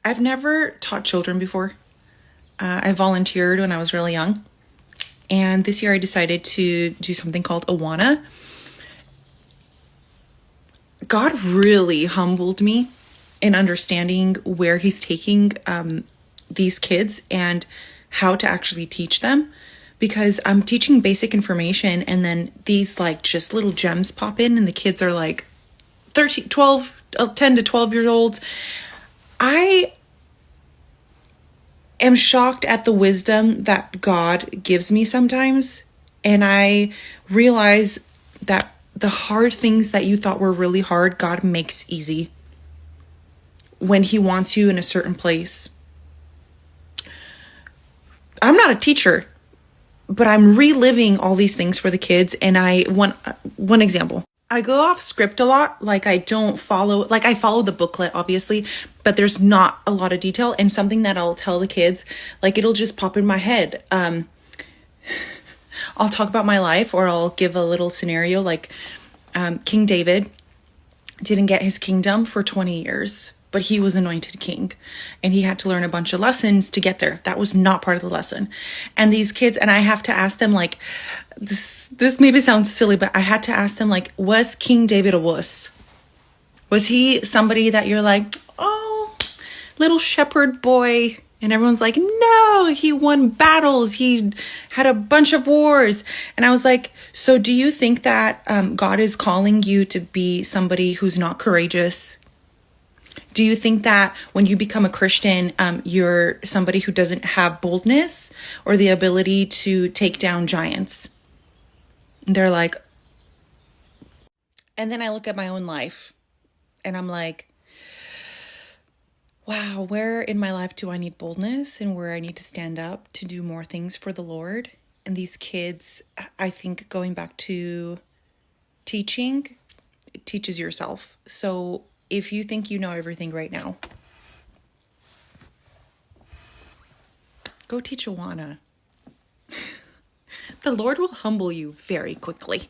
I've never taught children before. I volunteered when I was really young. And this year I decided to do something called Awana. God really humbled me in understanding where He's taking these kids and how to actually teach them. Because I'm teaching basic information and then these like just little gems pop in and the kids are like 10 to 12 years old. I am shocked at the wisdom that God gives me sometimes. And I realize that the hard things that you thought were really hard, God makes easy when He wants you in a certain place. I'm not a teacher, but I'm reliving all these things for the kids. And one example. I go off script a lot. Like I follow the booklet, obviously, but there's not a lot of detail. And something that I'll tell the kids, like it'll just pop in my head. I'll talk about my life or I'll give a little scenario like King David didn't get his kingdom for 20 years, but he was anointed king and he had to learn a bunch of lessons to get there. That was not part of the lesson. And these kids, and I have to ask them like, this maybe sounds silly, but I had to ask them like, was King David a wuss? Was he somebody that you're like, oh, little shepherd boy? And everyone's like, no, he won battles. He had a bunch of wars. And I was like, so do you think that God is calling you to be somebody who's not courageous? Do you think that when you become a Christian, you're somebody who doesn't have boldness or the ability to take down giants? And they're like, and then I look at my own life and I'm like, wow, where in my life do I need boldness and where I need to stand up to do more things for the Lord? And these kids, I think going back to teaching, it teaches yourself. So if you think you know everything right now, go teach Awana. The Lord will humble you very quickly.